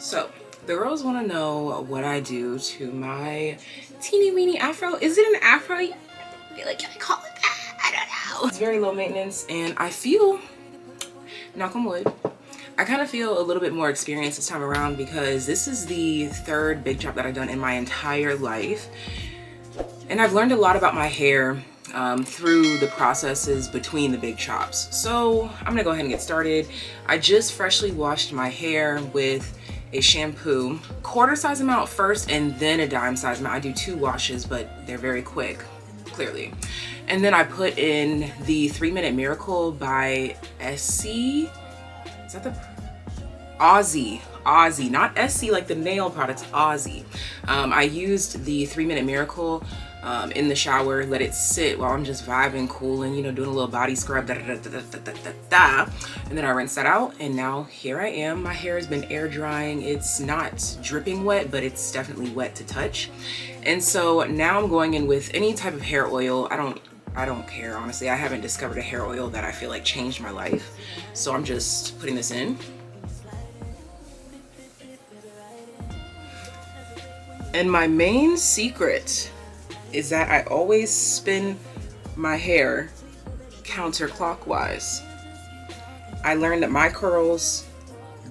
So the girls want to know what I do to my teeny weeny afro. Is it an afro? Like, can I call it that? I don't know. It's very low maintenance, and I feel, knock on wood, I kind of feel a little bit more experienced this time around because this is the third big chop that I've done in my entire life. And I've learned a lot about my hair through the processes between the big chops. So I'm gonna go ahead and get started. I just freshly washed my hair with a shampoo, quarter size amount first and then a dime size amount. I do 2 washes, but they're very quick, clearly. And then I put in the 3-Minute Miracle by SC. Is that the Aussie, not SC like the nail products, Aussie. I used the 3-Minute Miracle in the shower, let it sit while I'm just vibing, cooling, you know, doing a little body scrub, and then I rinse that out, and now here I am. My hair has been air drying. It's not dripping wet, but it's definitely wet to touch. And so now I'm going in with any type of hair oil. I don't care, honestly. I haven't discovered a hair oil that I feel like changed my life. So I'm just putting this in. And my main secret is that I always spin my hair counterclockwise. I learned that my curls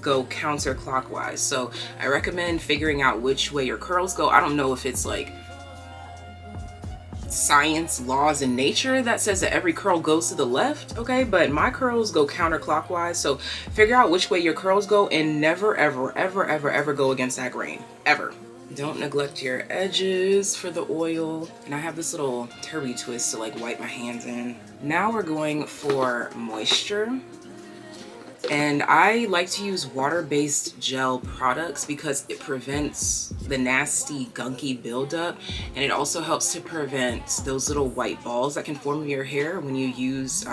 go counterclockwise. So I recommend figuring out which way your curls go. I don't know if it's like science, laws in nature that says that every curl goes to the left, okay? But my curls go counterclockwise. So figure out which way your curls go and never, ever, ever, ever, ever go against that grain, ever. Don't neglect your edges for the oil. And I have this little turby twist to like wipe my hands in. Now we're going for moisture. And I like to use water-based gel products because it prevents the nasty gunky buildup, and it also helps to prevent those little white balls that can form in your hair when you use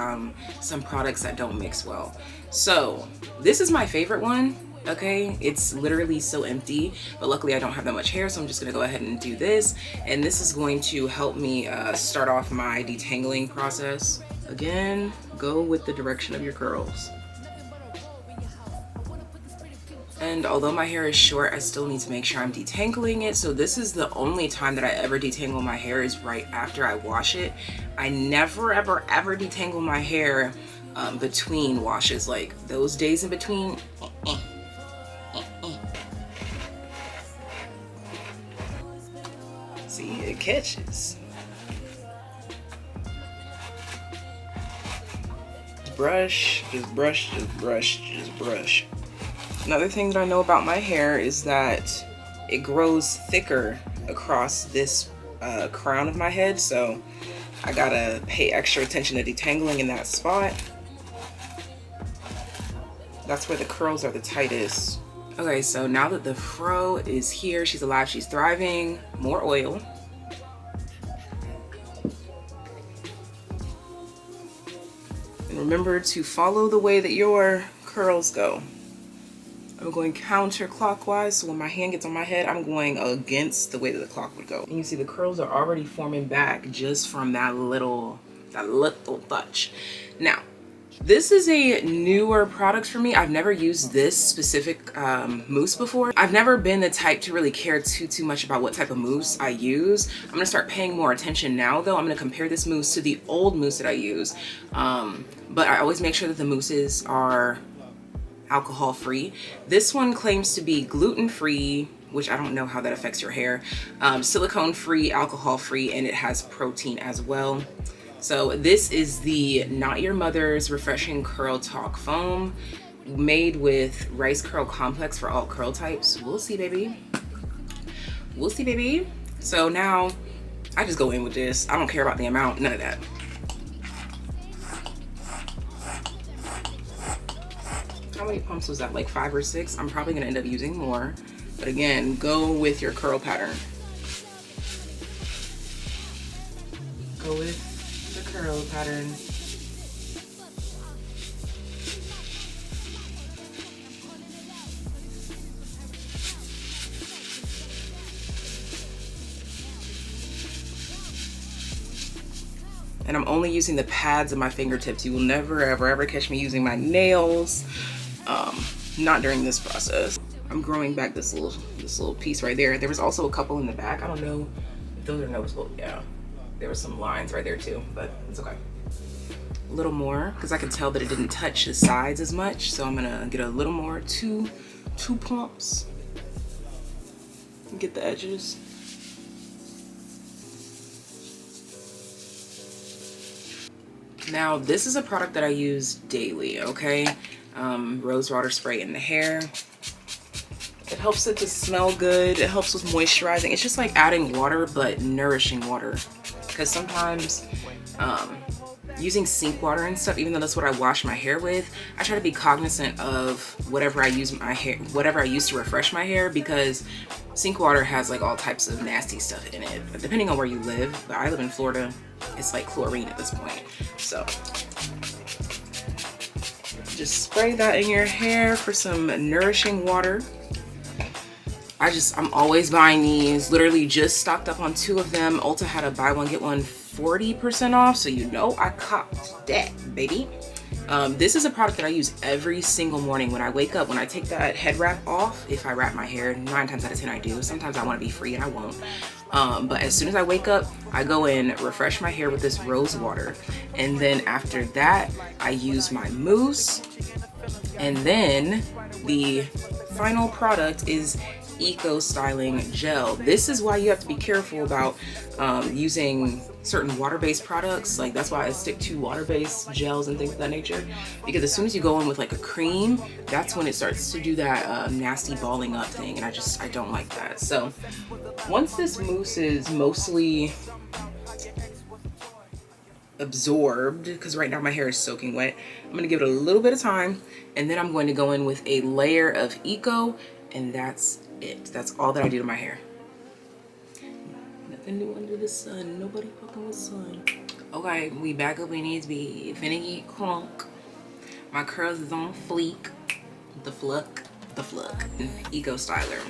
some products that don't mix well. So this is my favorite one. Okay, it's literally so empty, but luckily I don't have that much hair, so I'm just gonna go ahead and do this, and this is going to help me start off my detangling process. Again, go with the direction of your curls. And although my hair is short, I still need to make sure I'm detangling it. So this is the only time that I ever detangle my hair is right after I wash it. I never, ever, ever detangle my hair between washes, like those days in between. See, it catches. Just brush, just brush, just brush, just brush. Another thing that I know about my hair is that it grows thicker across this crown of my head, so I gotta pay extra attention to detangling in that spot. That's where the curls are the tightest. Okay, so now that the fro is here, she's alive, she's thriving, more oil. And remember to follow the way that your curls go. I'm going counterclockwise, so when my hand gets on my head, I'm going against the way that the clock would go. And you see the curls are already forming back just from that little touch. Now, this is a newer product for me. I've never used this specific mousse before. I've never been the type to really care too much about what type of mousse I use. I'm gonna start paying more attention now though. I'm gonna compare this mousse to the old mousse that I use. But I always make sure that the mousses are alcohol free. This one claims to be gluten free, which I don't know how that affects your hair, silicone free, alcohol free, and it has protein as well. So this is the Not Your Mother's Refreshing Curl Talk Foam, made with rice curl complex for all curl types. We'll see, baby. We'll see, baby. So now I just go in with this. I don't care about the amount, none of that. How many pumps was that? Like 5 or 6? I'm probably gonna end up using more. But again, go with your curl pattern. Go with the curl pattern. And I'm only using the pads of my fingertips. You will never, ever, ever catch me using my nails. Not during this process. I'm growing back this little piece right there. There was also a couple in the back. I don't know if those are noticeable. Yeah, there were some lines right there too, but it's okay. A little more, because I can tell that it didn't touch the sides as much, so I'm gonna get a little more, two pumps, and get the edges. Now this is a product that I use daily, okay? Rose water spray in the hair. It helps it to smell good. It helps with moisturizing. It's just like adding water, but nourishing water. Because sometimes using sink water and stuff, even though that's what I wash my hair with, I try to be cognizant of whatever I use to refresh my hair, because sink water has like all types of nasty stuff in it. But depending on where you live, but I live in Florida, it's like chlorine at this point. So just spray that in your hair for some nourishing water. I'm always buying these. Literally just stocked up on 2 of them. Ulta had a buy one get one 40% off, so you know I copped that, baby. This is a product that I use every single morning when I wake up. When I take that head wrap off, if I wrap my hair, 9 times out of 10 I do. Sometimes I want to be free and I won't. But as soon as I wake up, I go in, refresh my hair with this rose water, and then after that I use my mousse, and then the final product is Eco Styling Gel. This is why you have to be careful about using certain water-based products. Like, that's why I stick to water-based gels and things of that nature, because as soon as you go in with like a cream, that's when it starts to do that nasty balling up thing, and I don't like that. So once this mousse is mostly absorbed, because right now my hair is soaking wet, I'm going to give it a little bit of time, and then I'm going to go in with a layer of Eco, and that's it. That's all that I do to my hair. Nothing new under the sun. Nobody fucking with sun. Okay, we back up. We need to be finna get crunk. My curls is on fleek. The fluck. Eco Styler.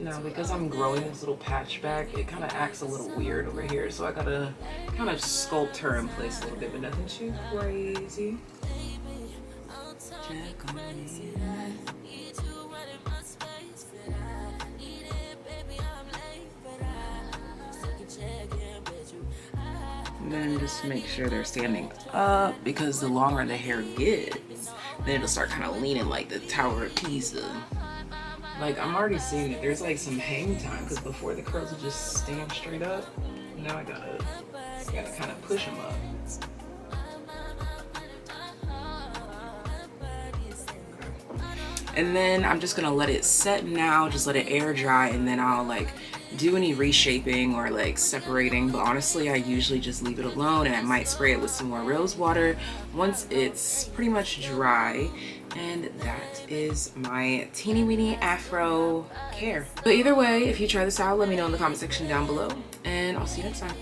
Now, because I'm growing this little patch back, it kind of acts a little weird over here, so I gotta kind of sculpt her in place a little bit, but nothing too crazy. Check on me. And then just make sure they're standing up, because the longer the hair gets, then it'll start kind of leaning like the Tower of Pisa. Like, I'm already seeing it. There's like some hang time, because before the curls would just stand straight up. Now I gotta kind of push them up. And then I'm just gonna let it set now, just let it air dry, and then I'll like do any reshaping or like separating. But honestly, I usually just leave it alone, and I might spray it with some more rose water once it's pretty much dry. And that is my teeny weeny afro care. But either way, if you try this out, let me know in the comment section down below, and I'll see you next time.